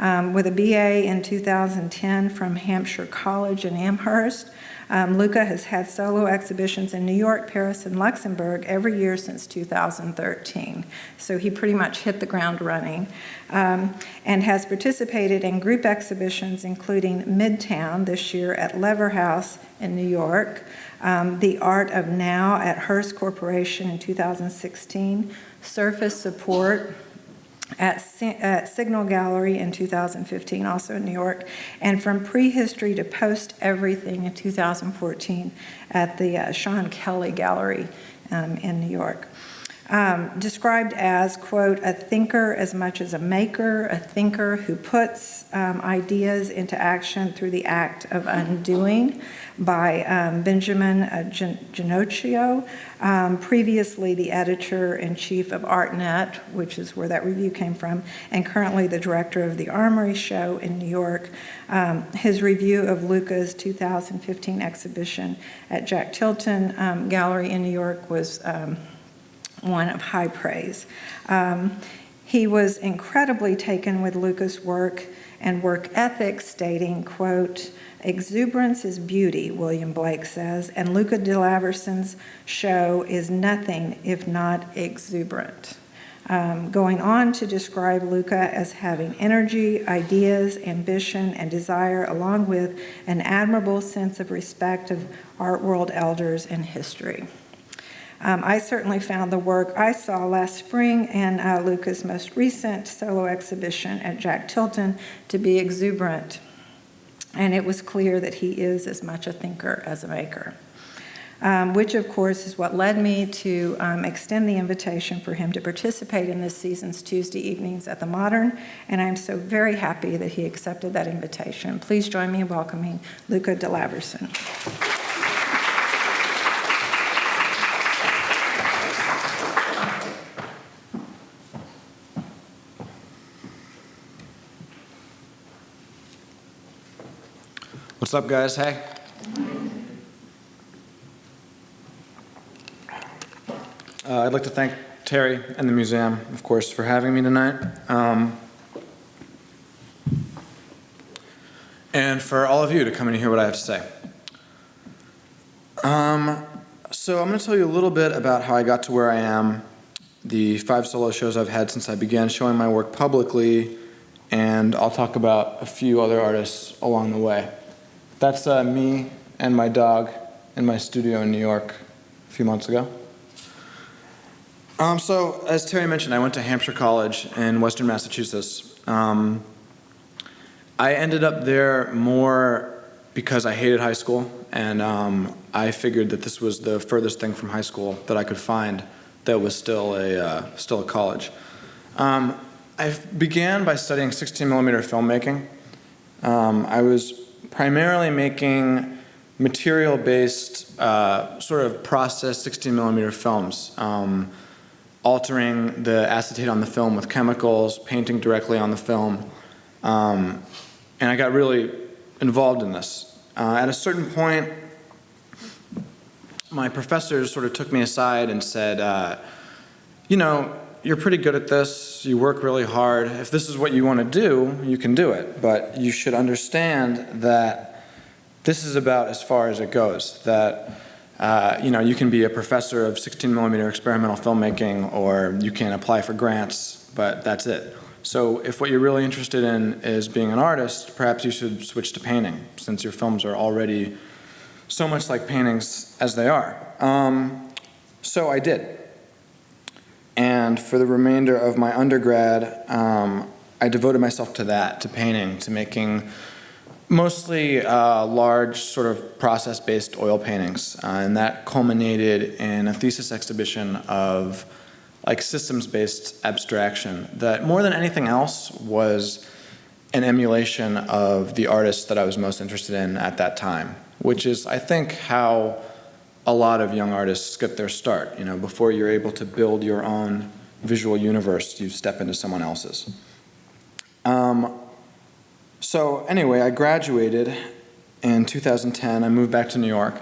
With a BA in 2010 from Hampshire College in Amherst, Luca has had solo exhibitions in New York, Paris, and Luxembourg every year since 2013. So he pretty much hit the ground running, and has participated in group exhibitions including Midtown this year at Lever House in New York, The Art of Now at Hearst Corporation in 2016, Surface Support at Signal Gallery in 2015, also in New York, and From Prehistory to Post-Everything in 2014 at the Sean Kelly Gallery in New York. Described as, quote, a thinker as much as a maker, a thinker who puts ideas into action through the act of undoing, by Benjamin Genocchio, previously the editor-in-chief of ArtNet, which is where that review came from, and currently the director of the Armory Show in New York. His review of Luca's 2015 exhibition at Jack Tilton Gallery in New York was one of high praise. He was incredibly taken with Luca's work and work ethic, stating, quote, exuberance is beauty, William Blake says, and Luca Dellaverson's show is nothing if not exuberant. Going on to describe Luca as having energy, ideas, ambition, and desire, along with an admirable sense of respect of art world elders and history. I certainly found the work I saw last spring and Luca's most recent solo exhibition at Jack Tilton to be exuberant, and it was clear that he is as much a thinker as a maker, which of course is what led me to extend the invitation for him to participate in this season's Tuesday evenings at the Modern, and I'm so very happy that he accepted that invitation. Please join me in welcoming Luca Dellaverson. What's up, guys? Hey. I'd like to thank Terry and the museum, of course, for having me tonight. And for all of you to come in and hear what I have to say. So I'm going to tell you a little bit about how I got to where I am, the 5 solo shows I've had since I began showing my work publicly, and I'll talk about a few other artists along the way. That's me and my dog in my studio in New York a few months ago. So, as Terry mentioned, I went to Hampshire College in Western Massachusetts. I ended up there more because I hated high school, and I figured that this was the furthest thing from high school that I could find that was still a college. I began by studying 16mm filmmaking. I was primarily making material-based, sort of processed 16mm films, altering the acetate on the film with chemicals, painting directly on the film, and I got really involved in this. At a certain point, my professors sort of took me aside and said, you know, you're pretty good at this, you work really hard. If this is what you want to do, you can do it. But you should understand that this is about as far as it goes. That you know, you can be a professor of 16mm experimental filmmaking, or you can apply for grants, but that's it. So if what you're really interested in is being an artist, perhaps you should switch to painting, since your films are already so much like paintings as they are. So I did. And for the remainder of my undergrad, I devoted myself to that, to painting, to making mostly large sort of process-based oil paintings. And that culminated in a thesis exhibition of like systems-based abstraction that more than anything else was an emulation of the artists that I was most interested in at that time, which is, I think, how a lot of young artists get their start. You know, before you're able to build your own visual universe, you step into someone else's. So anyway, I graduated in 2010. I moved back to New York,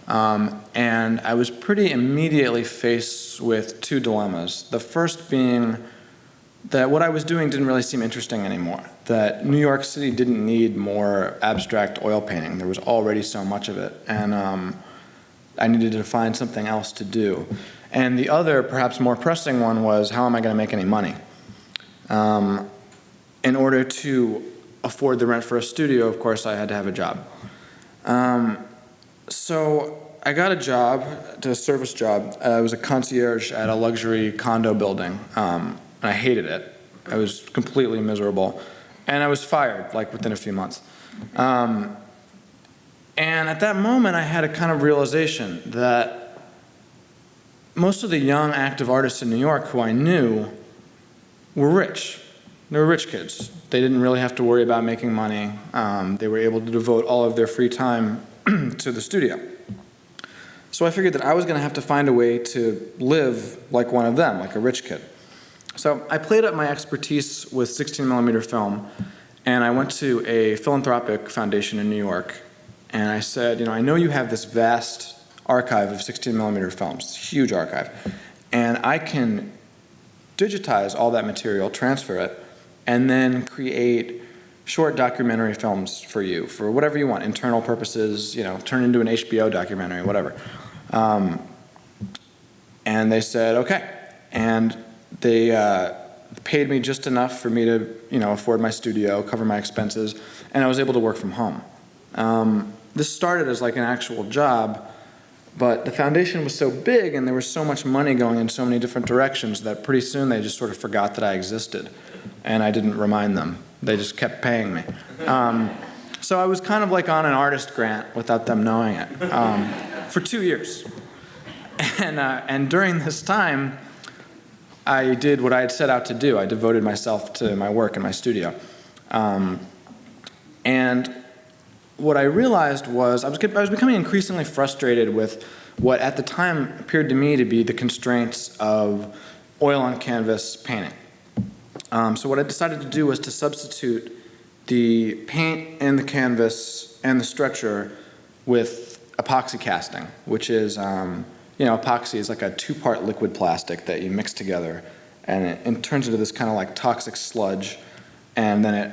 and I was pretty immediately faced with 2 dilemmas. The first being, that what I was doing didn't really seem interesting anymore, that New York City didn't need more abstract oil painting. There was already so much of it, and I needed to find something else to do. And the other, perhaps more pressing one, was how am I going to make any money? In order to afford the rent for a studio, of course, I had to have a job. So I got a job, a service job. I was a concierge at a luxury condo building. And I hated it. I was completely miserable. And I was fired, like, within a few months. And at that moment, I had a kind of realization that most of the young, active artists in New York who I knew were rich. They were rich kids. They didn't really have to worry about making money. They were able to devote all of their free time to the studio. So I figured that I was going to have to find a way to live like one of them, like a rich kid. So I played up my expertise with 16mm film, and I went to a philanthropic foundation in New York, and I said, I know you have this vast archive of 16mm films, huge archive, and I can digitize all that material, transfer it, and then create short documentary films for you, for whatever you want, internal purposes, turn into an HBO documentary, whatever. And they said, okay. And they paid me just enough for me to, afford my studio, cover my expenses, and I was able to work from home. This started as like an actual job, but the foundation was so big and there was so much money going in so many different directions that pretty soon they just sort of forgot that I existed, and I didn't remind them. They just kept paying me. So I was kind of like on an artist grant without them knowing it for 2 years. And during this time, I did what I had set out to do. I devoted myself to my work in my studio. And what I realized was I was becoming increasingly frustrated with what at the time appeared to me to be the constraints of oil on canvas painting. So what I decided to do was to substitute the paint and the canvas and the stretcher with epoxy casting, which is, epoxy is like a two-part liquid plastic that you mix together, and it turns into this kind of like toxic sludge, and then it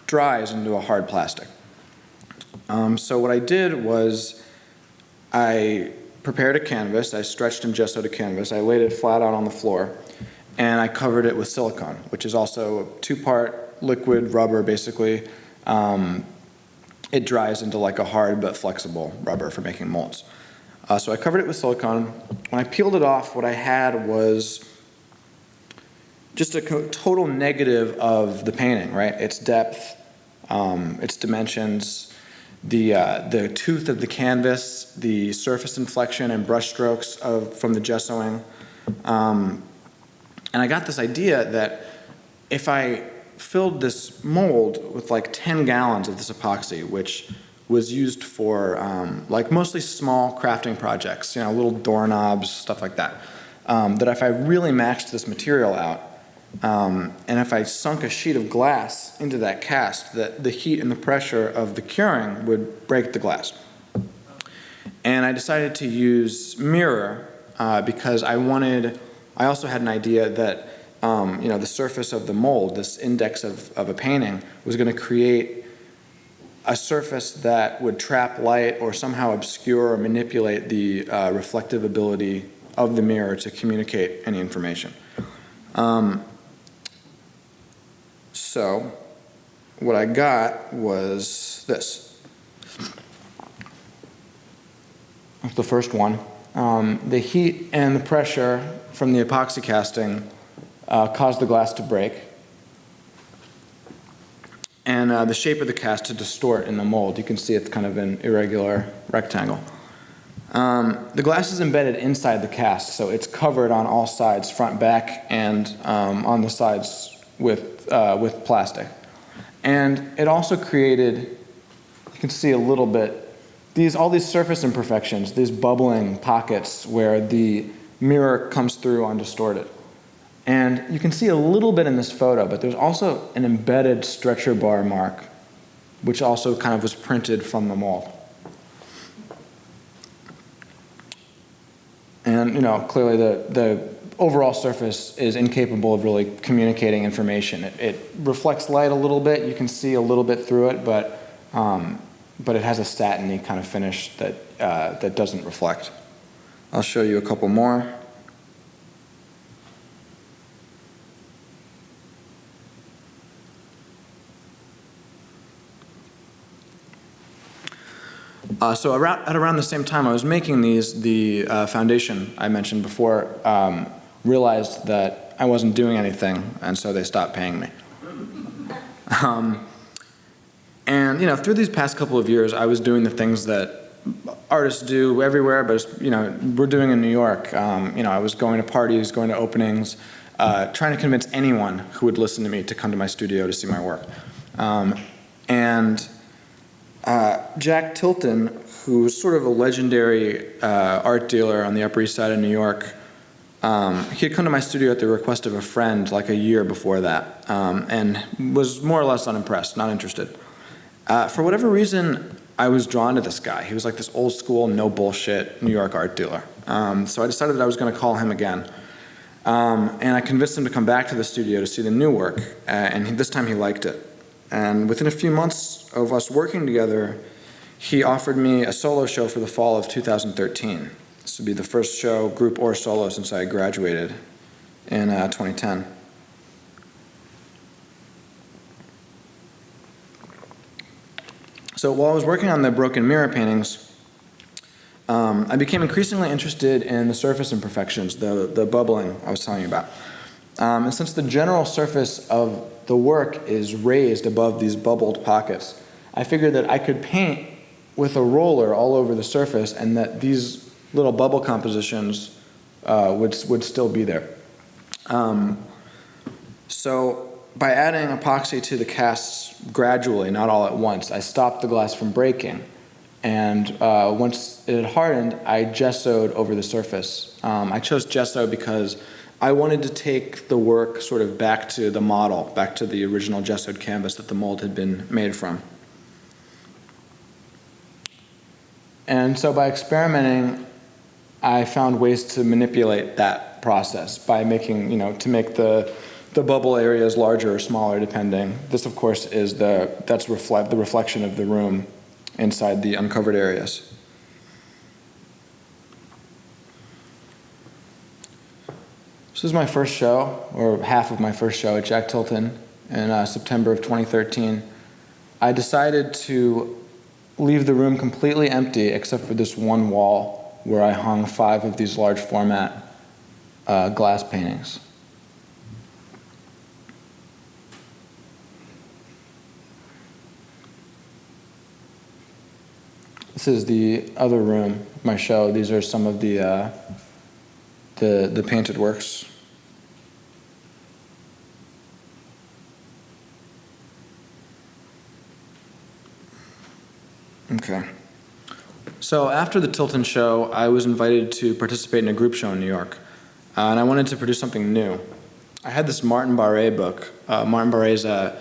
dries into a hard plastic. So what I did was I prepared a canvas, I stretched and gessoed a canvas, I laid it flat out on the floor, and I covered it with silicone, which is also a two-part liquid rubber, basically. It dries into like a hard but flexible rubber for making molds. So I covered it with silicone. When I peeled it off, what I had was just a total negative of the painting, right? Its depth, its dimensions, the tooth of the canvas, the surface inflection and brush strokes from the gessoing. And I got this idea that if I filled this mold with like 10 gallons of this epoxy, which was used for like mostly small crafting projects, little doorknobs, stuff like that, that if I really maxed this material out, and if I sunk a sheet of glass into that cast, that the heat and the pressure of the curing would break the glass. And I decided to use mirror because I also had an idea that the surface of the mold, this index of a painting, was going to create a surface that would trap light or somehow obscure or manipulate the reflective ability of the mirror to communicate any information. So what I got was this. That's the first one. The heat and the pressure from the epoxy casting caused the glass to break, and the shape of the cast to distort in the mold. You can see it's kind of an irregular rectangle. The glass is embedded inside the cast, so it's covered on all sides, front, back, and on the sides with plastic. And it also created, you can see a little bit, all these surface imperfections, these bubbling pockets where the mirror comes through undistorted. And you can see a little bit in this photo, but there's also an embedded stretcher bar mark, which also kind of was printed from the mold. And clearly the overall surface is incapable of really communicating information. It reflects light a little bit. You can see a little bit through it, but it has a satiny kind of finish that doesn't reflect. I'll show you a couple more. So at around the same time I was making these, the foundation I mentioned before realized that I wasn't doing anything, and so they stopped paying me. And through these past couple of years, I was doing the things that artists do everywhere, but we're doing in New York. I was going to parties, going to openings, trying to convince anyone who would listen to me to come to my studio to see my work. Jack Tilton, who's sort of a legendary art dealer on the Upper East Side of New York, he had come to my studio at the request of a friend like a year before that, and was more or less unimpressed, not interested. For whatever reason, I was drawn to this guy. He was like this old school, no bullshit New York art dealer. So I decided that I was going to call him again. And I convinced him to come back to the studio to see the new work, and this time he liked it. And within a few months of us working together, he offered me a solo show for the fall of 2013. This would be the first show, group or solo, since I graduated in 2010. So while I was working on the broken mirror paintings, I became increasingly interested in the surface imperfections, the bubbling I was telling you about. And since the general surface of the work is raised above these bubbled pockets, I figured that I could paint with a roller all over the surface and that these little bubble compositions would still be there. So by adding epoxy to the casts gradually, not all at once, I stopped the glass from breaking. And once it had hardened, I gessoed over the surface. I chose gesso because I wanted to take the work sort of back to the model, back to the original gessoed canvas that the mold had been made from. And so by experimenting, I found ways to manipulate that process by making, to make the bubble areas larger or smaller depending. This, of course, is the reflection of the room inside the uncovered areas. This is my first show, or half of my first show at Jack Tilton in September of 2013. I decided to leave the room completely empty except for this one wall where I hung 5 of these large format glass paintings. This is the other room of my show. These are some of the painted works. Okay. So after the Tilton show, I was invited to participate in a group show in New York, and I wanted to produce something new. I had this Martin Barré book. Martin Barré is a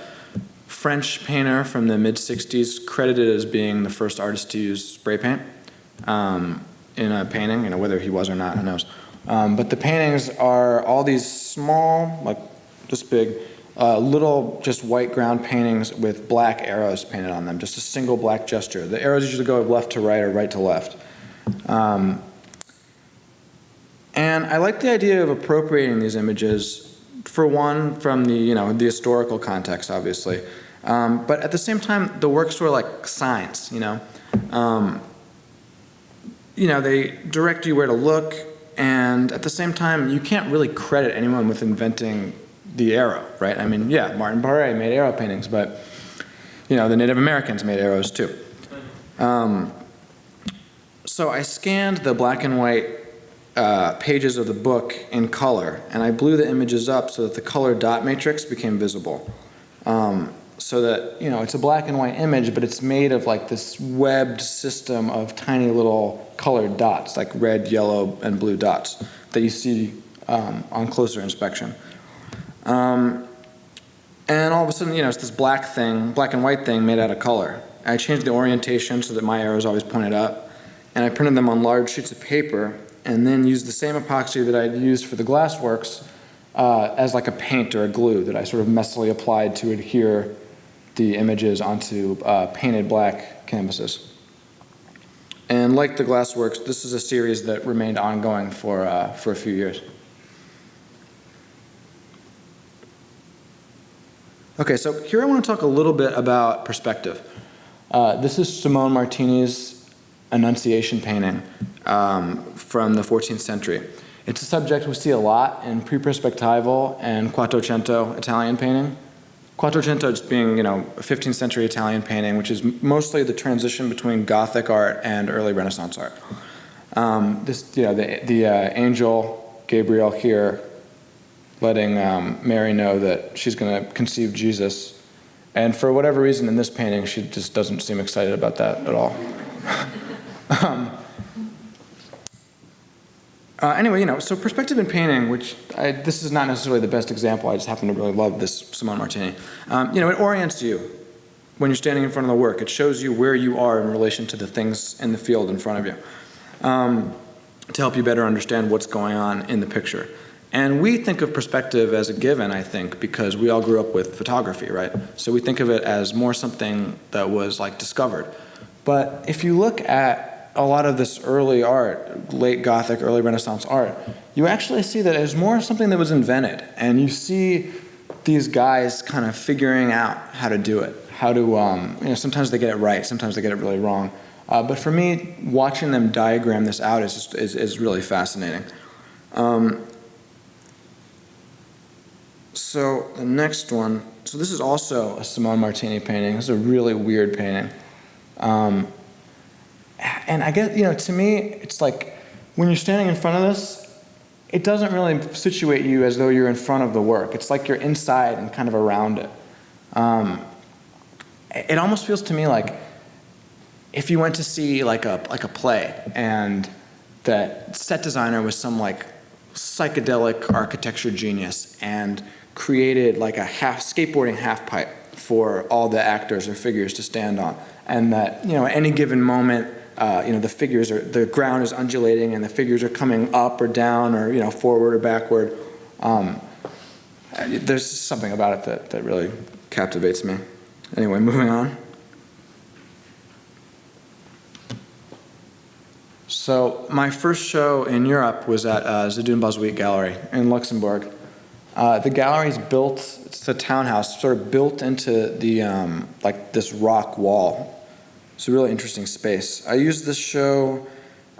French painter from the mid-'60s, credited as being the first artist to use spray paint in a painting, whether he was or not, who knows. But the paintings are all these small, like this big, little just white ground paintings with black arrows painted on them, just a single black gesture. The arrows usually go left to right or right to left. And I like the idea of appropriating these images, for one, from the, the historical context, obviously. But at the same time, the works were like signs, they direct you where to look, and at the same time, you can't really credit anyone with inventing the arrow, right? I mean, yeah, Martin Barré made arrow paintings, but, the Native Americans made arrows too. So I scanned the black and white pages of the book in color, and I blew the images up so that the color dot matrix became visible. So that, it's a black and white image, but it's made of like this webbed system of tiny little colored dots, like red, yellow, and blue dots that you see on closer inspection. And all of a sudden, it's this black and white thing made out of color. I changed the orientation so that my arrows always pointed up, and I printed them on large sheets of paper and then used the same epoxy that I'd used for the glassworks as like a paint or a glue that I sort of messily applied to adhere the images onto painted black canvases. And like the glassworks, this is a series that remained ongoing for a few years. Okay, so here I want to talk a little bit about perspective. This is Simone Martini's Annunciation painting from the 14th century. It's a subject we see a lot in pre-perspectival and Quattrocento Italian painting. Quattrocento just being, a 15th century Italian painting, which is mostly the transition between Gothic art and early Renaissance art. The angel Gabriel here letting Mary know that she's going to conceive Jesus. And for whatever reason in this painting, she just doesn't seem excited about that at all. Anyway, so perspective in painting, which this is not necessarily the best example, I just happen to really love this Simone Martini. It orients you when you're standing in front of the work. It shows you where you are in relation to the things in the field in front of you to help you better understand what's going on in the picture. And we think of perspective as a given, I think, because we all grew up with photography, right? So we think of it as more something that was like discovered. But if you look at a lot of this early art, late Gothic, early Renaissance art, you actually see that it's more something that was invented. And you see these guys kind of figuring out how to do it, how to, sometimes they get it right, sometimes they get it really wrong. But for me, watching them diagram this out is really fascinating. So the next one, so this is also a Simone Martini painting. This is a really weird painting. And I guess, to me, it's like when you're standing in front of this, it doesn't really situate you as though you're in front of the work. It's like you're inside and kind of around it. It almost feels to me like if you went to see like a play and that set designer was some like psychedelic architecture genius and created like a skateboarding half pipe for all the actors or figures to stand on, and that at any given moment the ground is undulating and the figures are coming up or down or forward or backward. There's something about it that really captivates me. Anyway, moving on. So my first show in Europe was at Zadoun Boishuit Gallery in Luxembourg. The gallery's built, it's a townhouse, sort of built into the, this rock wall. It's a really interesting space. I used this show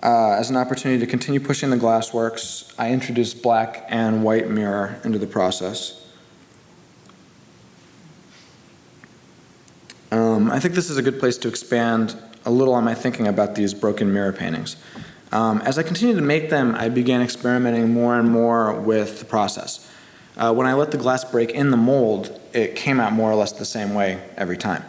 as an opportunity to continue pushing the glassworks. I introduced black and white mirror into the process. I think this is a good place to expand a little on my thinking about these broken mirror paintings. As I continued to make them, I began experimenting more and more with the process. When I let the glass break in the mold, it came out more or less the same way every time.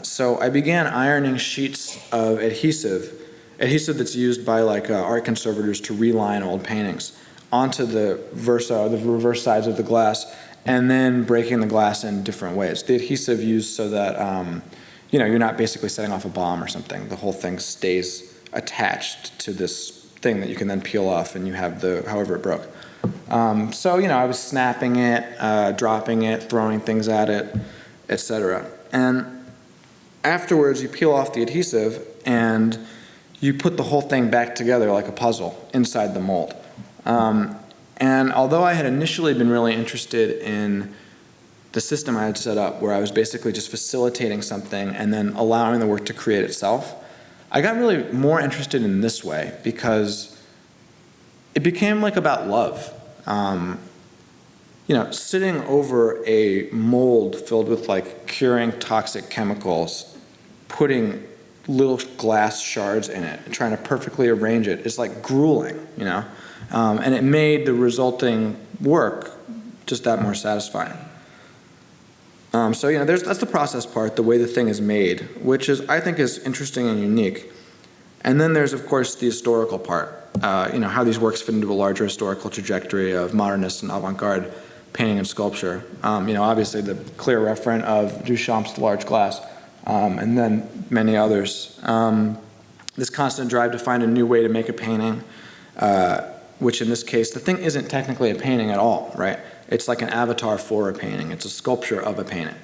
So I began ironing sheets of adhesive that's used by art conservators to reline old paintings, onto the reverse sides of the glass, and then breaking the glass in different ways. The adhesive used so that you're not basically setting off a bomb or something. The whole thing stays attached to this thing that you can then peel off, and you have however it broke. So I was snapping it, dropping it, throwing things at it, etc. And afterwards, you peel off the adhesive and you put the whole thing back together like a puzzle inside the mold. And although I had initially been really interested in the system I had set up, where I was basically just facilitating something and then allowing the work to create itself, I got really more interested in this way because it became about love. Sitting over a mold filled with curing toxic chemicals, putting little glass shards in it and trying to perfectly arrange it is grueling, and it made the resulting work just that more satisfying. So that's the process part, the way the thing is made, which I think is interesting and unique. And then there's, of course, the historical part, how these works fit into a larger historical trajectory of modernist and avant-garde painting and sculpture. Obviously the clear referent of Duchamp's large glass, and then many others. This constant drive to find a new way to make a painting, which in this case, the thing isn't technically a painting at all, right? It's like an avatar for a painting. It's a sculpture of a painting.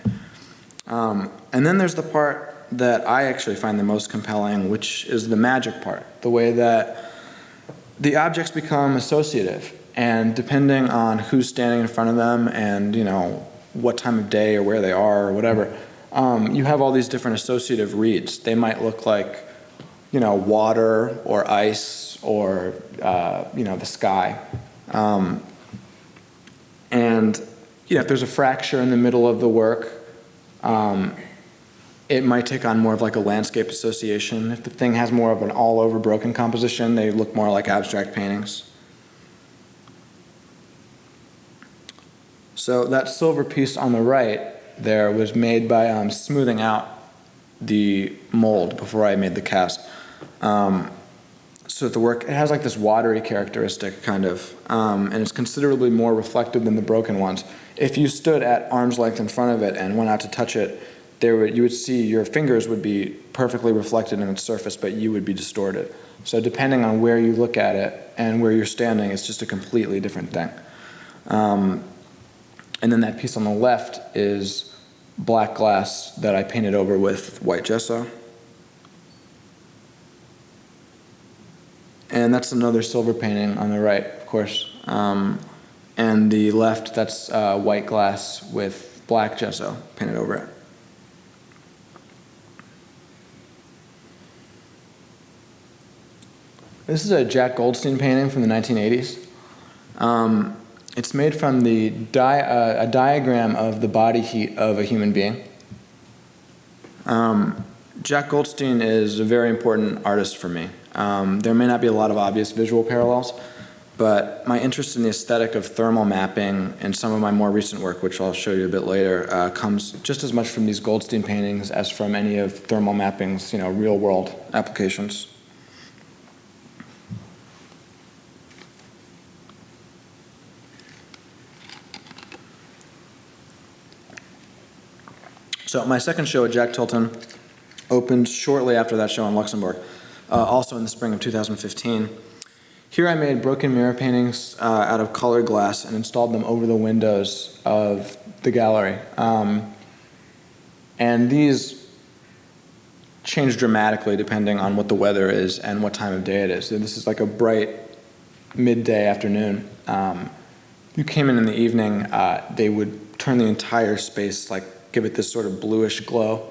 And then there's the part that I actually find the most compelling, which is the magic part, the way that the objects become associative, and depending on who's standing in front of them and, you know, what time of day or where they are or whatever, you have all these different associative reads. They might look like, you know, water or ice or, you know, the sky. And, you know, if there's a fracture in the middle of the work, it might take on more of like a landscape association. If the thing has more of an all-over broken composition, they look more like abstract paintings. So that silver piece on the right there was made by smoothing out the mold before I made the cast. So that the work, it has like this watery characteristic kind of, and it's considerably more reflective than the broken ones. If you stood at arm's length in front of it and went out to touch it, you would see your fingers would be perfectly reflected in its surface, but you would be distorted. So depending on where you look at it and where you're standing, it's just a completely different thing. And then that piece on the left is black glass that I painted over with white gesso. And that's another silver painting on the right, of course. And the left, that's white glass with black gesso painted over it. This is a Jack Goldstein painting from the 1980s. It's made from a diagram of the body heat of a human being. Jack Goldstein is a very important artist for me. There may not be a lot of obvious visual parallels, but my interest in the aesthetic of thermal mapping and some of my more recent work, which I'll show you a bit later, comes just as much from these Goldstein paintings as from any of thermal mapping's, you know, real-world applications. So my second show at Jack Tilton opened shortly after that show in Luxembourg, also in the spring of 2015. Here I made broken mirror paintings out of colored glass and installed them over the windows of the gallery. And these change dramatically depending on what the weather is and what time of day it is. So this is like a bright midday afternoon. You came in the evening, they would turn the entire space, like give it this sort of bluish glow.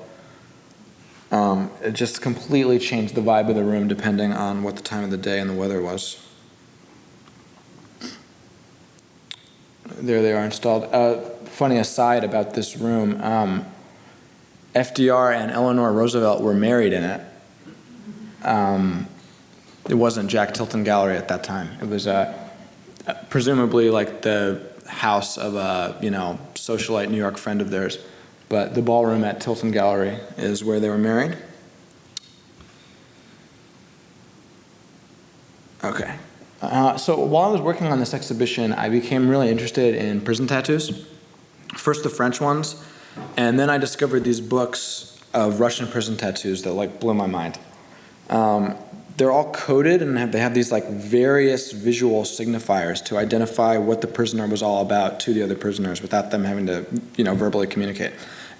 It just completely changed the vibe of the room depending on what the time of the day and the weather was. There they are installed. Funny aside about this room, FDR and Eleanor Roosevelt were married in it. It wasn't Jack Tilton Gallery at that time. It was presumably like the house of a, you know, socialite New York friend of theirs. But the ballroom at Tilton Gallery is where they were married. Okay. So while I was working on this exhibition, I became really interested in prison tattoos. First the French ones, and then I discovered these books of Russian prison tattoos that like blew my mind. They're all coded and they have these like various visual signifiers to identify what the prisoner was all about to the other prisoners without them having to, you know, verbally communicate.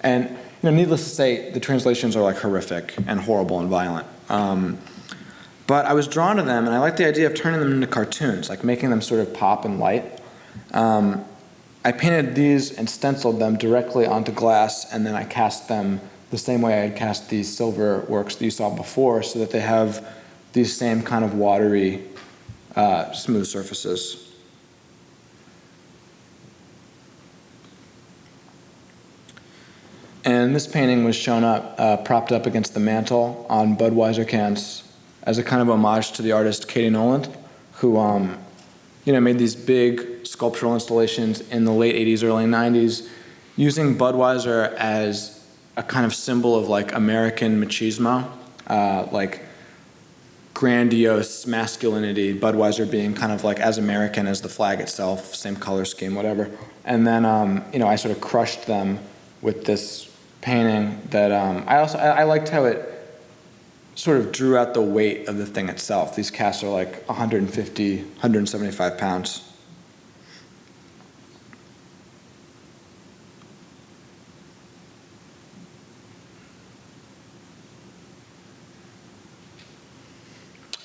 And, you know, needless to say, the translations are like horrific and horrible and violent. But I was drawn to them, and I liked the idea of turning them into cartoons, like making them sort of pop and light. I painted these and stenciled them directly onto glass, and then I cast them the same way I had cast these silver works that you saw before, so that they have these same kind of watery, smooth surfaces. And this painting was shown up, propped up against the mantle on Budweiser cans as a kind of homage to the artist Cady Noland, who you know, made these big sculptural installations in the late 80s, early 90s, using Budweiser as a kind of symbol of like American machismo, like grandiose masculinity, Budweiser being kind of like as American as the flag itself, same color scheme, whatever. And then you know, I sort of crushed them with this painting that I liked how it sort of drew out the weight of the thing itself. These casts are like 150, 175 pounds.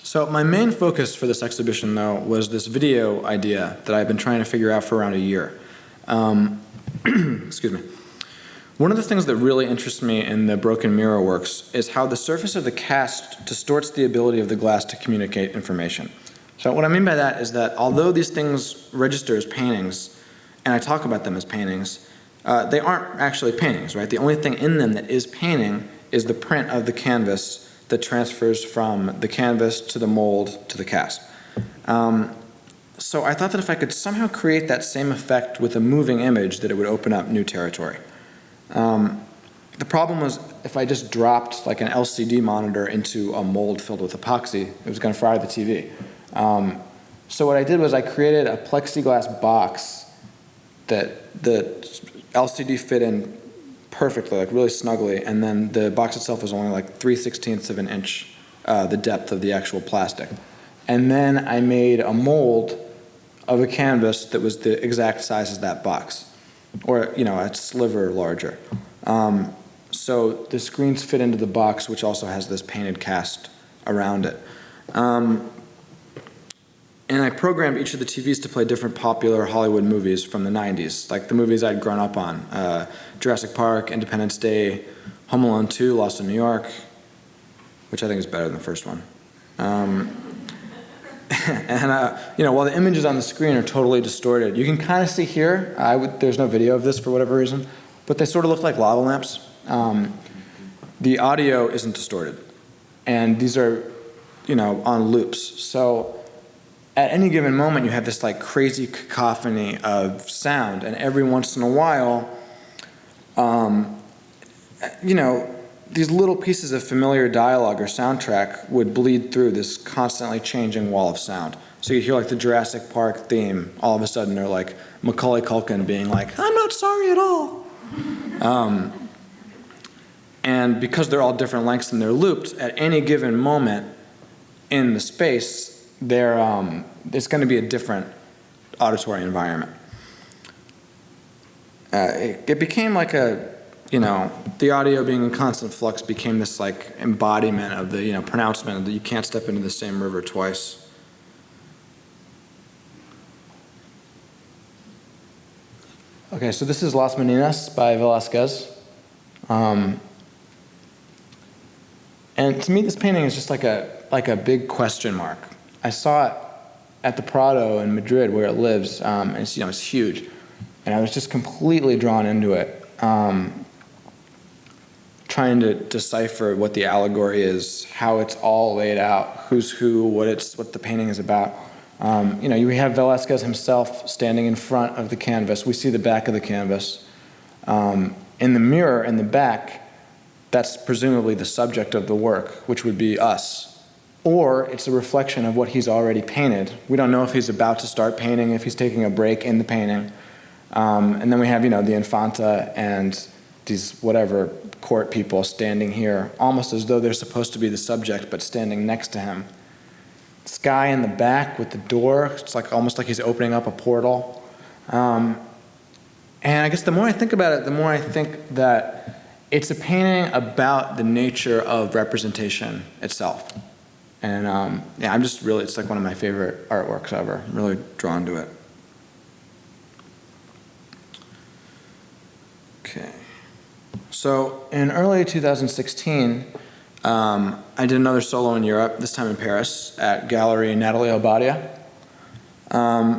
So my main focus for this exhibition, though, was this video idea that I've been trying to figure out for around a year. Excuse me. One of the things that really interests me in the broken mirror works is how the surface of the cast distorts the ability of the glass to communicate information. So what I mean by that is that although these things register as paintings, and I talk about them as paintings, they aren't actually paintings, right? The only thing in them that is painting is the print of the canvas that transfers from the canvas to the mold to the cast. So I thought that if I could somehow create that same effect with a moving image, that it would open up new territory. The problem was if I just dropped like an LCD monitor into a mold filled with epoxy, it was going to fry the TV. So what I did was I created a plexiglass box that the LCD fit in perfectly, like really snugly, and then the box itself was only like 3/16 of an inch, the depth of the actual plastic. And then I made a mold of a canvas that was the exact size as that box, or a sliver larger. So the screens fit into the box, which also has this painted cast around it. And I programmed each of the TVs to play different popular Hollywood movies from the 90s, like the movies I'd grown up on. Jurassic Park, Independence Day, Home Alone 2, Lost in New York, which I think is better than the first one. While the images on the screen are totally distorted, you can kind of see here, there's no video of this for whatever reason, but they sort of look like lava lamps. The audio isn't distorted, and these are, on loops. So at any given moment, you have this like crazy cacophony of sound, and every once in a while, these little pieces of familiar dialogue or soundtrack would bleed through this constantly changing wall of sound. So you'd hear like the Jurassic Park theme, all of a sudden they're like Macaulay Culkin being like, "I'm not sorry at all." And because they're all different lengths and they're looped, at any given moment in the space, it's going to be a different auditory environment. It became like the audio being in constant flux became this like embodiment of the pronouncement that you can't step into the same river twice. Okay, so this is Las Meninas by Velázquez. And to me, this painting is just like a big question mark. I saw it at the Prado in Madrid, where it lives, and it's huge, and I was just completely drawn into it, trying to decipher what the allegory is, how it's all laid out, who's who, what the painting is about. We have Velázquez himself standing in front of the canvas. We see the back of the canvas. In the mirror in the back, that's presumably the subject of the work, which would be us. Or it's a reflection of what he's already painted. We don't know if he's about to start painting, if he's taking a break in the painting. And then we have, the Infanta and these whatever court people standing here, almost as though they're supposed to be the subject, but standing next to him. This guy in the back with the door, it's like almost like he's opening up a portal. And I guess the more I think about it, the more I think that it's a painting about the nature of representation itself. And I'm just really, it's like one of my favorite artworks ever. I'm really drawn to it. Okay. So in early 2016, I did another solo in Europe, this time in Paris, at Gallery Natalie Obadia.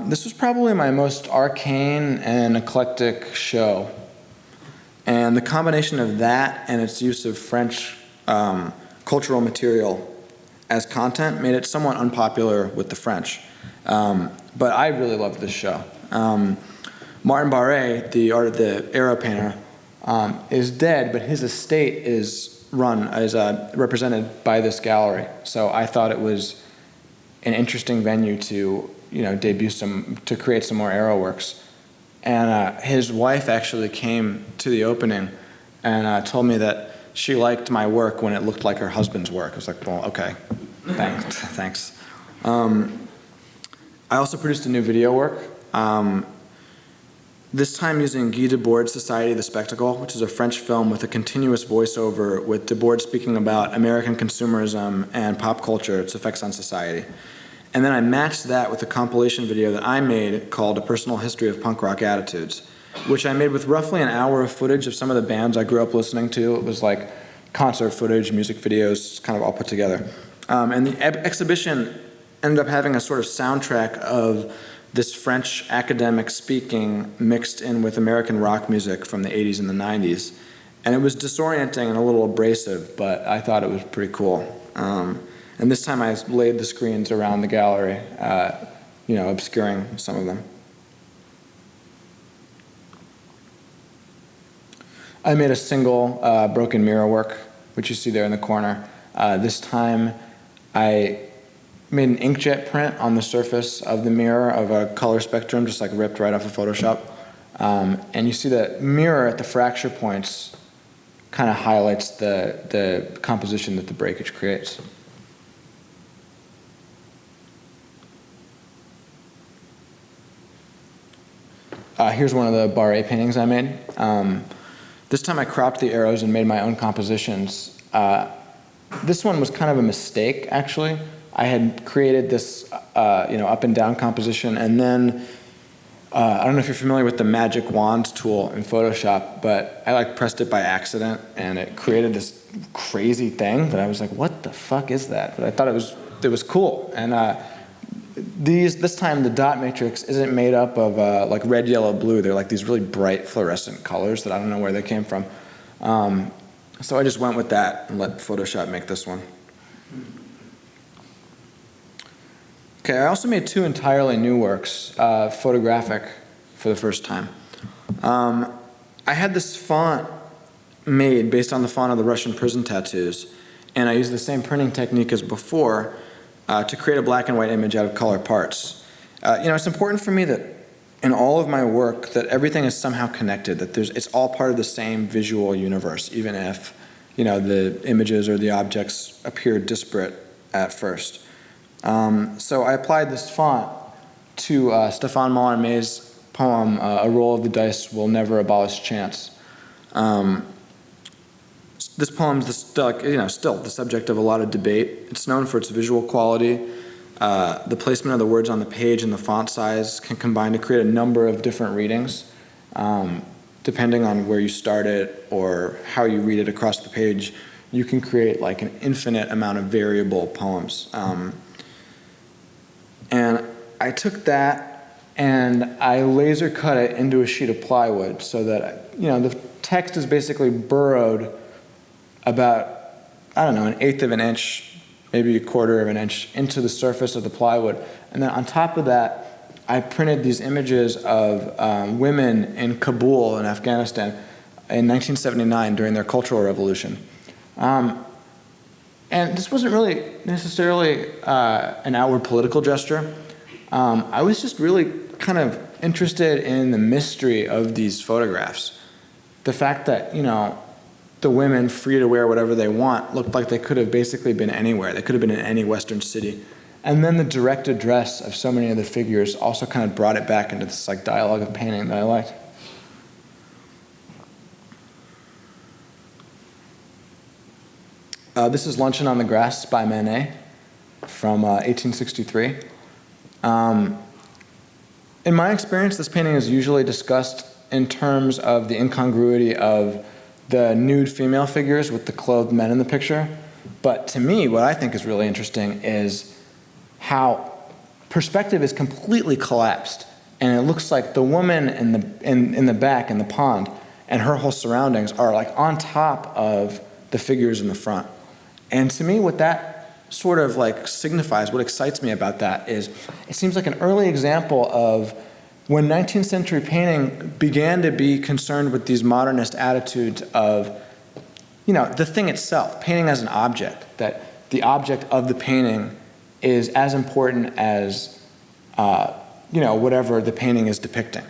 This was probably my most arcane and eclectic show. And the combination of that and its use of French cultural material as content made it somewhat unpopular with the French. But I really loved this show. Martin Barré, the Arrow painter, is dead, but his estate is represented by this gallery. So I thought it was an interesting venue to to create some more Arrow works. And his wife actually came to the opening and told me that she liked my work when it looked like her husband's work. I was like, well, okay, thanks. I also produced a new video work, this time using Guy Debord's Society of the Spectacle, which is a French film with a continuous voiceover with Debord speaking about American consumerism and pop culture, its effects on society. And then I matched that with a compilation video that I made called A Personal History of Punk Rock Attitudes, which I made with roughly an hour of footage of some of the bands I grew up listening to. It was like concert footage, music videos, kind of all put together. And the exhibition ended up having a sort of soundtrack of this French academic speaking mixed in with American rock music from the 80s and the 90s. And it was disorienting and a little abrasive, but I thought it was pretty cool. And this time I laid the screens around the gallery, obscuring some of them. I made a single broken mirror work, which you see there in the corner. This time I made an inkjet print on the surface of the mirror of a color spectrum, just like ripped right off of Photoshop. And you see the mirror at the fracture points kind of highlights the composition that the breakage creates. Here's one of the Barre paintings I made. This time I cropped the arrows and made my own compositions. This one was kind of a mistake, actually. I had created this, up and down composition, and then I don't know if you're familiar with the magic wand tool in Photoshop, but I pressed it by accident, and it created this crazy thing. But I was like, "What the fuck is that?" But I thought it was cool. And this time the dot matrix isn't made up of red, yellow, blue. They're like these really bright fluorescent colors that I don't know where they came from. So I just went with that and let Photoshop make this one. Okay, I also made two entirely new works, photographic, for the first time. I had this font made based on the font of the Russian prison tattoos, and I used the same printing technique as before to create a black and white image out of color parts. It's important for me that in all of my work that everything is somehow connected, that it's all part of the same visual universe, even if the images or the objects appear disparate at first. So I applied this font to Stéphane Mallarmé's poem, A Roll of the Dice Will Never Abolish Chance. This poem is still the subject of a lot of debate. It's known for its visual quality. The placement of the words on the page and the font size can combine to create a number of different readings, depending on where you start it or how you read it across the page. You can create like an infinite amount of variable poems. And I took that and I laser cut it into a sheet of plywood so that, the text is basically burrowed about, an 1/8 of an inch, maybe 1/4 of an inch into the surface of the plywood. And then on top of that, I printed these images of women in Kabul in Afghanistan in 1979 during their Cultural Revolution. And this wasn't really necessarily an outward political gesture. I was just really kind of interested in the mystery of these photographs. The fact that, the women, free to wear whatever they want, looked like they could have basically been anywhere. They could have been in any Western city. And then the direct address of so many of the figures also kind of brought it back into this dialogue of painting that I liked. This is Luncheon on the Grass by Manet from 1863. In my experience, this painting is usually discussed in terms of the incongruity of the nude female figures with the clothed men in the picture. But to me, what I think is really interesting is how perspective is completely collapsed, and it looks like the woman in the back in the pond and her whole surroundings are on top of the figures in the front. And to me, what that sort of signifies, what excites me about that is it seems like an early example of when 19th century painting began to be concerned with these modernist attitudes of, the thing itself, painting as an object, that the object of the painting is as important as, whatever the painting is depicting.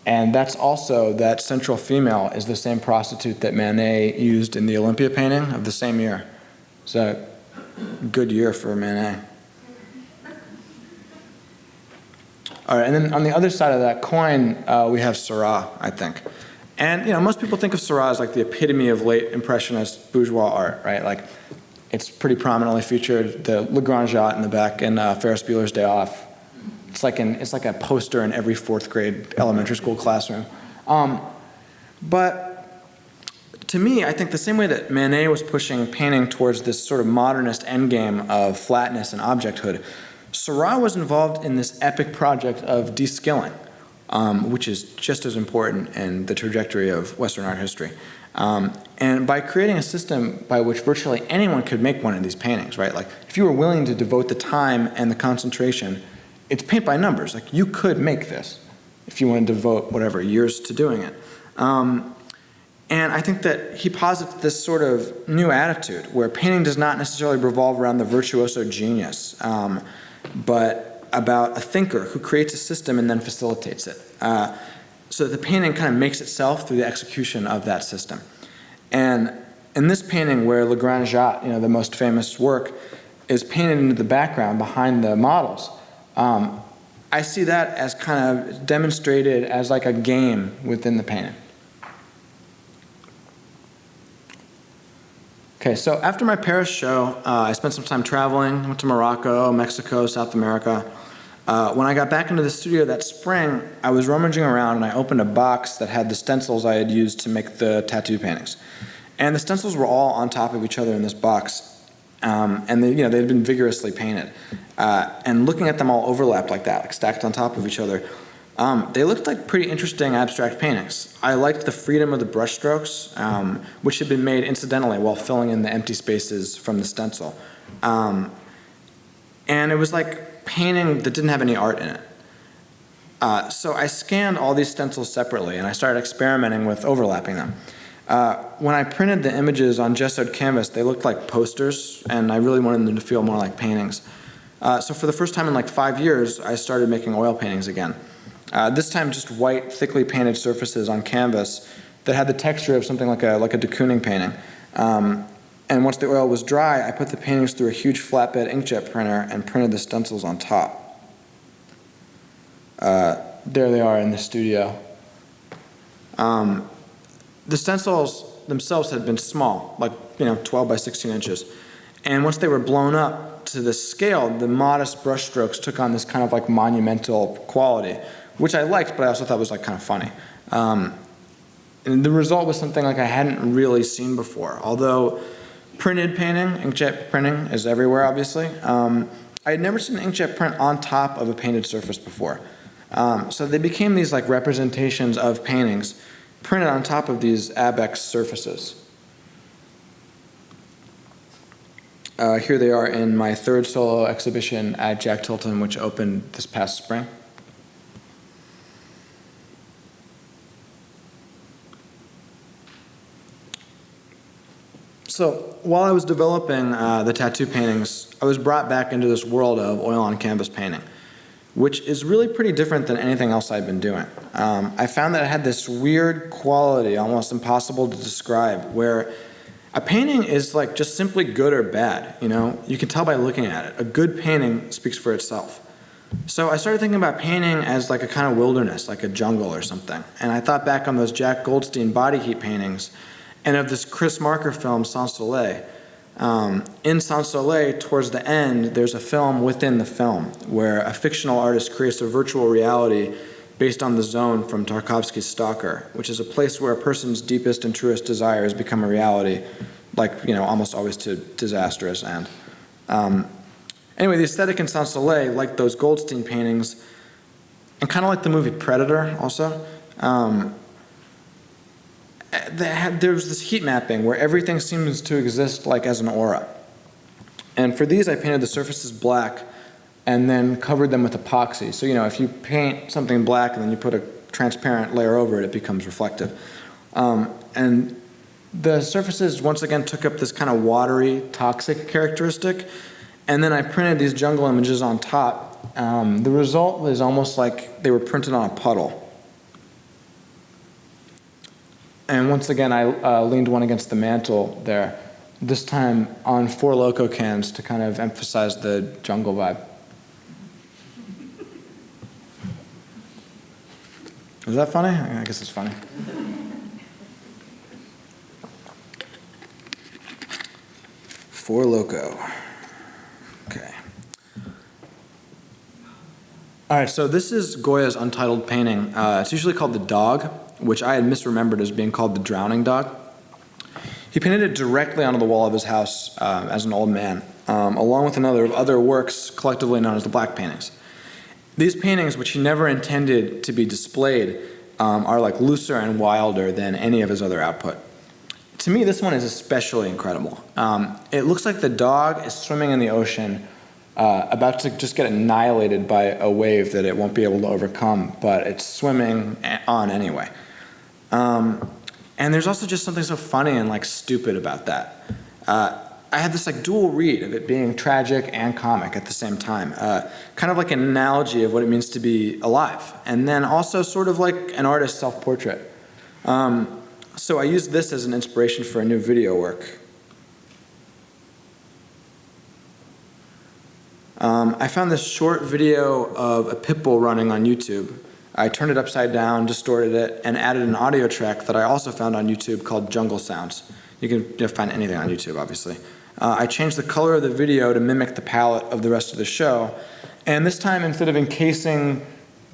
And that's also, that central female is the same prostitute that Manet used in the Olympia painting of the same year. It's a good year for Manet. All right, and then on the other side of that coin, we have Seurat, I think. And, you know, most people think of Seurat as like the epitome of late Impressionist bourgeois art, right? Like, it's pretty prominently featured, the Le Grand Jatte in the back in Ferris Bueller's Day Off. It's like a poster in every fourth grade elementary school classroom. But to me, I think the same way that Manet was pushing painting towards this sort of modernist endgame of flatness and objecthood, Seurat was involved in this epic project of de-skilling, which is just as important in the trajectory of Western art history. And by creating a system by which virtually anyone could make one of these paintings, right? Like, if you were willing to devote the time and the concentration, it's paint by numbers. Like, you could make this if you wanted to devote whatever years to doing it. And I think that he posits this sort of new attitude where painting does not necessarily revolve around the virtuoso genius, but about a thinker who creates a system and then facilitates it. So that the painting kind of makes itself through the execution of that system. And in this painting where Le Grand Jatte, you know, the most famous work, is painted into the background behind the models, I see that as kind of demonstrated as like a game within the painting. Okay, so after my Paris show, I spent some time traveling. I went to Morocco, Mexico, South America. When I got back into the studio that spring, I was rummaging around and I opened a box that had the stencils I had used to make the tattoo paintings. And the stencils were all on top of each other in this box. And they, you know, they had been vigorously painted. And looking at them all overlapped like that, like stacked on top of each other, they looked like pretty interesting abstract paintings. I liked the freedom of the brushstrokes, which had been made incidentally while filling in the empty spaces from the stencil. And it was like painting that didn't have any art in it. So I scanned all these stencils separately and I started experimenting with overlapping them. When I printed the images on gessoed canvas, they looked like posters, and I really wanted them to feel more like paintings. So for the first time in like 5 years, I started making oil paintings again. This time just white, thickly painted surfaces on canvas that had the texture of something like a de Kooning painting. And once the oil was dry, I put the paintings through a huge flatbed inkjet printer and printed the stencils on top. There they are in the studio. The stencils themselves had been small, like, 12 by 16 inches. And once they were blown up to this scale, the modest brushstrokes took on this kind of like monumental quality, which I liked, but I also thought was like kind of funny. And the result was something like I hadn't really seen before. Although printed painting, inkjet printing is everywhere, obviously. I had never seen an inkjet print on top of a painted surface before. So they became these like representations of paintings printed on top of these abex surfaces. Here they are in my third solo exhibition at Jack Tilton, which opened this past spring. So while I was developing the tattoo paintings, I was brought back into this world of oil on canvas painting, which is really pretty different than anything else I'd been doing. I found that it had this weird quality, almost impossible to describe, where a painting is like just simply good or bad, You can tell by looking at it. A good painting speaks for itself. So I started thinking about painting as like a kind of wilderness, like a jungle or something. And I thought back on those Jack Goldstein body heat paintings and of this Chris Marker film, Sans Soleil. In Sans Soleil, towards the end, there's a film within the film where a fictional artist creates a virtual reality based on the zone from Tarkovsky's Stalker, which is a place where a person's deepest and truest desires become a reality, like, almost always to disastrous end. Anyway, the aesthetic in Sans Soleil, like those Goldstein paintings, and kind of like the movie Predator also, there's this heat mapping where everything seems to exist like as an aura. And for these, I painted the surfaces black and then covered them with epoxy. So, if you paint something black and then you put a transparent layer over it, it becomes reflective. And the surfaces, once again, took up this kind of watery, toxic characteristic. And then I printed these jungle images on top. The result was almost like they were printed on a puddle. And once again, I leaned one against the mantle there, this time on 4 Loco cans to kind of emphasize the jungle vibe. Is that funny? I guess it's funny. Four Loco. Okay. All right, so this is Goya's untitled painting. It's usually called The Dog, which I had misremembered as being called The Drowning Dog. He painted it directly onto the wall of his house as an old man, along with other works collectively known as the Black Paintings. These paintings, which he never intended to be displayed, are like looser and wilder than any of his other output. To me, this one is especially incredible. It looks like the dog is swimming in the ocean, about to just get annihilated by a wave that it won't be able to overcome, but it's swimming on anyway. And there's also just something so funny and like stupid about that. I had this like dual read of it being tragic and comic at the same time, kind of like an analogy of what it means to be alive, and then also sort of like an artist's self-portrait. So I used this as an inspiration for a new video work. I found this short video of a pit bull running on YouTube. I turned it upside down, distorted it, and added an audio track that I also found on YouTube called Jungle Sounds. You can find anything on YouTube, obviously. I changed the color of the video to mimic the palette of the rest of the show. And this time, instead of encasing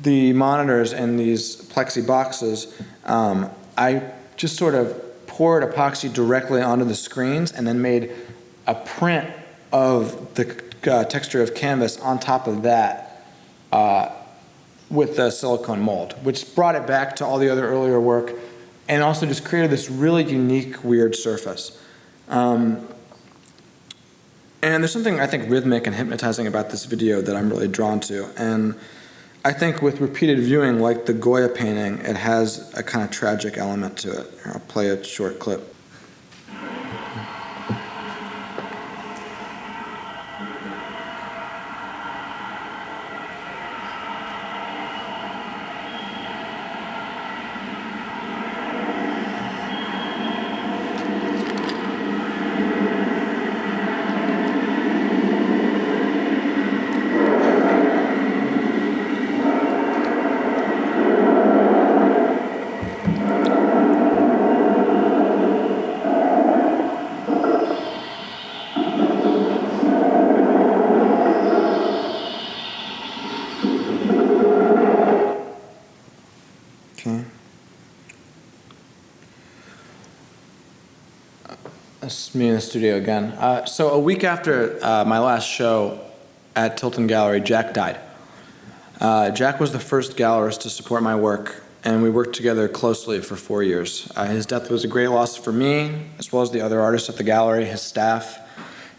the monitors in these plexi boxes, I just sort of poured epoxy directly onto the screens and then made a print of the texture of canvas on top of that with the silicone mold, which brought it back to all the other earlier work and also just created this really unique, weird surface. And there's something, I think, rhythmic and hypnotizing about this video that I'm really drawn to. And I think with repeated viewing, like the Goya painting, it has a kind of tragic element to it. Here, I'll play a short clip. That's me in the studio again. So a week after my last show at Tilton Gallery, Jack died. Jack was the first gallerist to support my work, and we worked together closely for 4 years. His death was a great loss for me, as well as the other artists at the gallery, his staff,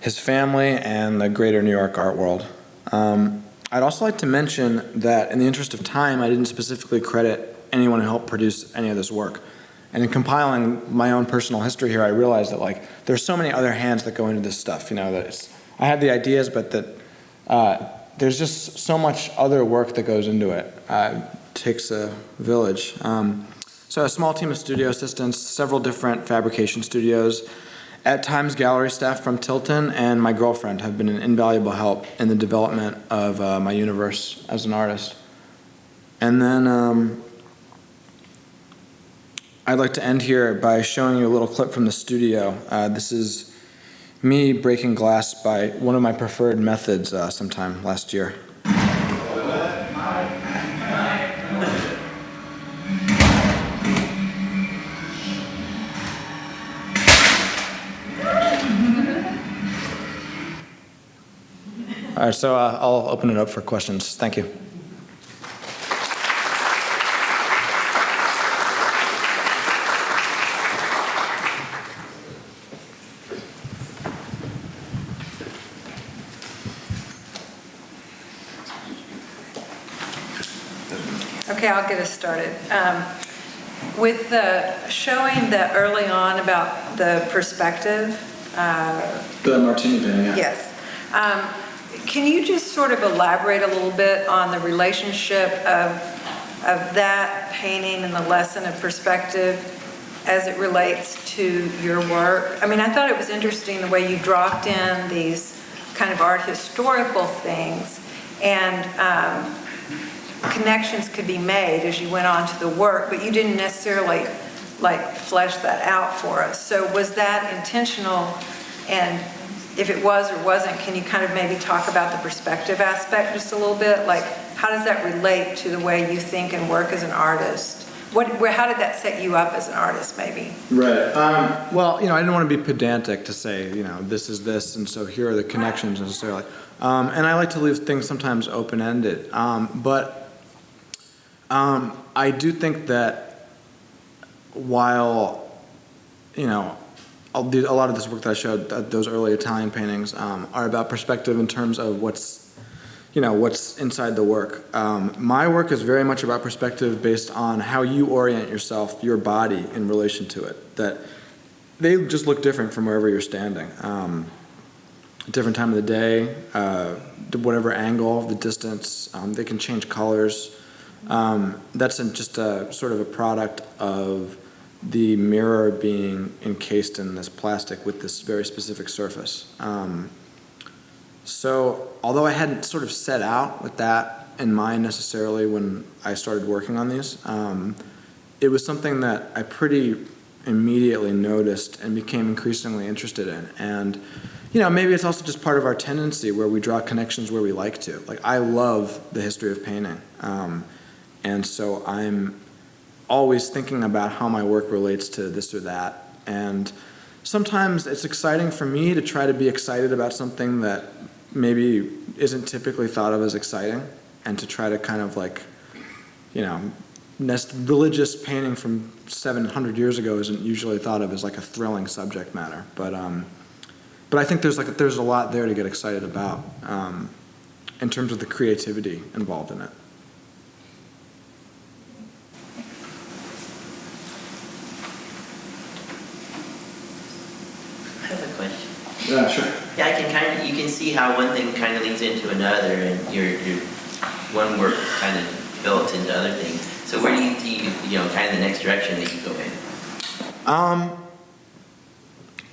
his family, and the greater New York art world. I'd also like to mention that in the interest of time, I didn't specifically credit anyone who helped produce any of this work. And in compiling my own personal history here, I realized that like there's so many other hands that go into this stuff. You know, that I had the ideas, but that there's just so much other work that goes into it. It takes a village. So a small team of studio assistants, several different fabrication studios, at times gallery staff from Tilton, and my girlfriend have been an invaluable help in the development of my universe as an artist. And then I'd like to end here by showing you a little clip from the studio. This is me breaking glass by one of my preferred methods sometime last year. All right, so I'll open it up for questions. Thank you. Okay, I'll get us started. With showing the early on about the perspective. The martini painting, yeah. Yes. Can you just sort of elaborate a little bit on the relationship of that painting and the lesson of perspective as it relates to your work. I mean, I thought it was interesting the way you dropped in these kind of art historical things, and connections could be made as you went on to the work, but you didn't necessarily like flesh that out for us. So was that intentional? And if it was or wasn't, can you kind of maybe talk about the perspective aspect just a little bit? Like, how does that relate to the way you think and work as an artist? How did that set you up as an artist, maybe? Right. Well, I didn't want to be pedantic to say, this is this, and so here are the connections necessarily. And I like to leave things sometimes open-ended. But I do think that while, a lot of this work that I showed, those early Italian paintings, are about perspective in terms of what's inside the work. My work is very much about perspective based on how you orient yourself, your body, in relation to it. That they just look different from wherever you're standing. Different time of the day, whatever angle, the distance, they can change colors. That's just a sort of a product of the mirror being encased in this plastic with this very specific surface. So although I hadn't sort of set out with that in mind necessarily when I started working on these, it was something that I pretty immediately noticed and became increasingly interested in. And maybe it's also just part of our tendency where we draw connections where we like to. Like, I love the history of painting. And so I'm always thinking about how my work relates to this or that. And sometimes it's exciting for me to try to be excited about something that maybe isn't typically thought of as exciting, and to try to kind of religious painting from 700 years ago isn't usually thought of as like a thrilling subject matter. But I think there's a lot there to get excited about in terms of the creativity involved in it. I have a question. Yeah, sure. Yeah, you can see how one thing kind of leads into another, and your one work kind of develops into other things. So where do you see, kind of the next direction that you go in?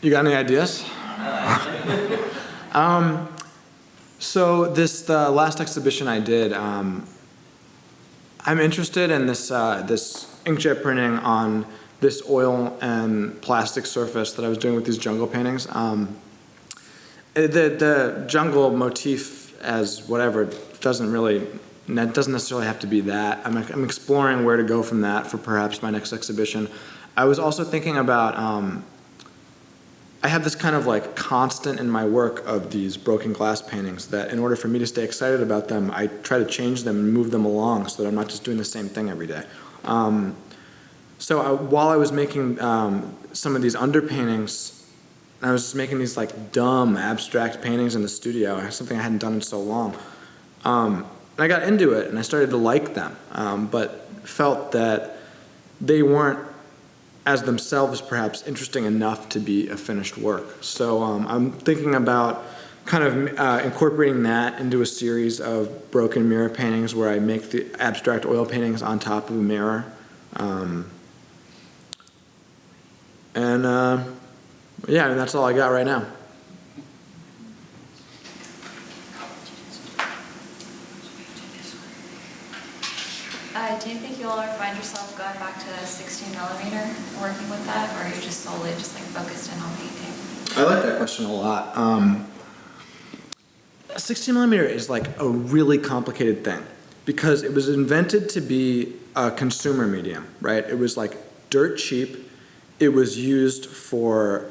You got any ideas? So the last exhibition I did, I'm interested in this inkjet printing on this oil and plastic surface that I was doing with these jungle paintings. The jungle motif as whatever doesn't necessarily have to be that. I'm exploring where to go from that for perhaps my next exhibition. I was also thinking about, I have this kind of like constant in my work of these broken glass paintings that in order for me to stay excited about them, I try to change them and move them along so that I'm not just doing the same thing every day. While I was making some of these underpaintings, I was just making these like dumb abstract paintings in the studio, something I hadn't done in so long. And I got into it and I started to like them, but felt that they weren't as themselves perhaps interesting enough to be a finished work. So I'm thinking about kind of incorporating that into a series of broken mirror paintings where I make the abstract oil paintings on top of a mirror. That's all I got right now. Do you think you'll ever find yourself going back to 16 millimeter and working with that, or are you just solely just like focused in on painting? I like that question a lot. 16 millimeter is like a really complicated thing because it was invented to be a consumer medium, right? It was like dirt cheap. It was used for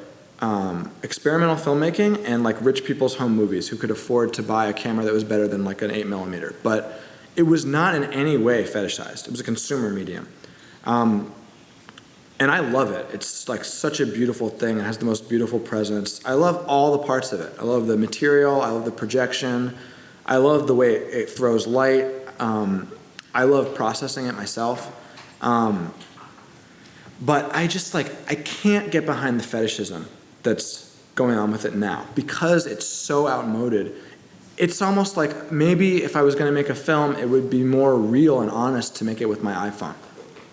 experimental filmmaking and like rich people's home movies who could afford to buy a camera that was better than like an 8 millimeter. But it was not in any way fetishized. It was a consumer medium. And I love it. It's like such a beautiful thing. It has the most beautiful presence. I love all the parts of it. I love the material. I love the projection. I love the way it throws light. I love processing it myself. But I can't get behind the fetishism that's going on with it now because it's so outmoded. It's almost like maybe if I was going to make a film, it would be more real and honest to make it with my iPhone.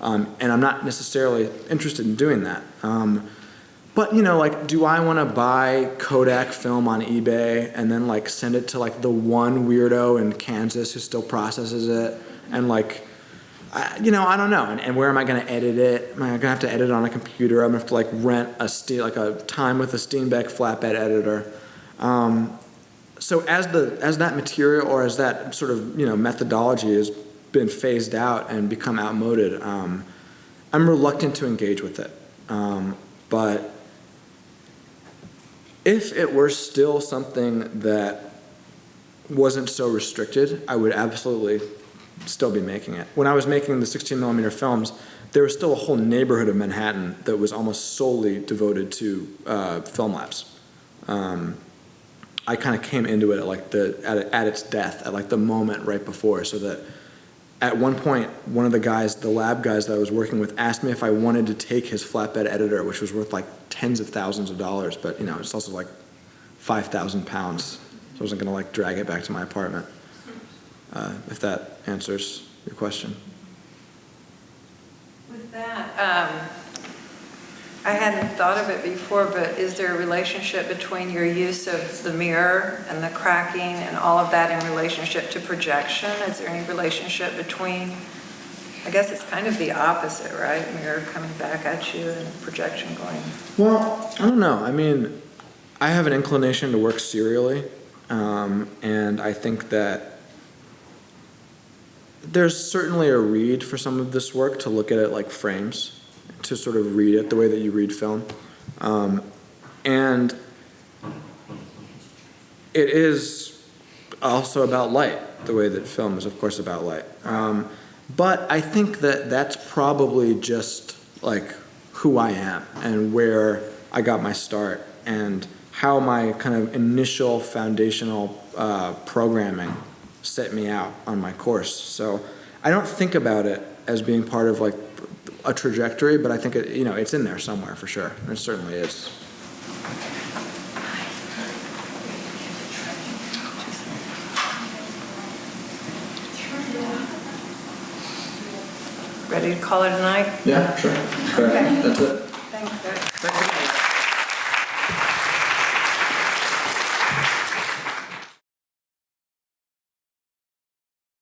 And I'm not necessarily interested in doing that. But, you know, like, do I want to buy Kodak film on eBay and then, like, send it to, like, the one weirdo in Kansas who still processes it? And, like, you know, I don't know. And where am I going to edit it? Am I going to have to edit it on a computer? I'm going to have to, like, rent a time with a Steenbeck flatbed editor. So as that material, or as that sort of, you know, methodology has been phased out and become outmoded, I'm reluctant to engage with it. But if it were still something that wasn't so restricted, I would absolutely still be making it. When I was making the 16mm films, there was still a whole neighborhood of Manhattan that was almost solely devoted to film labs. I kind of came into it at its death, at like the moment right before, so that at one point, one of the guys, the lab guys that I was working with, asked me if I wanted to take his flatbed editor, which was worth like tens of thousands of dollars, but you know, it's also like 5,000 pounds. So I wasn't gonna like drag it back to my apartment. If that answers your question. With that, I hadn't thought of it before, but is there a relationship between your use of the mirror and the cracking and all of that in relationship to projection? Is there any relationship between, I guess it's kind of the opposite, right? Mirror coming back at you and projection going. Well, I don't know. I mean, I have an inclination to work serially, and I think that there's certainly a read for some of this work to look at it like frames, to sort of read it the way that you read film. And it is also about light, the way that film is, of course, about light. But I think that that's probably just like who I am and where I got my start and how my kind of initial foundational programming set me out on my course. So I don't think about it as being part of like a trajectory, but I think it, you know, it's in there somewhere for sure. It certainly is. Ready to call it a night? Yeah, sure. Okay. That's it. Thanks, guys. Thank you.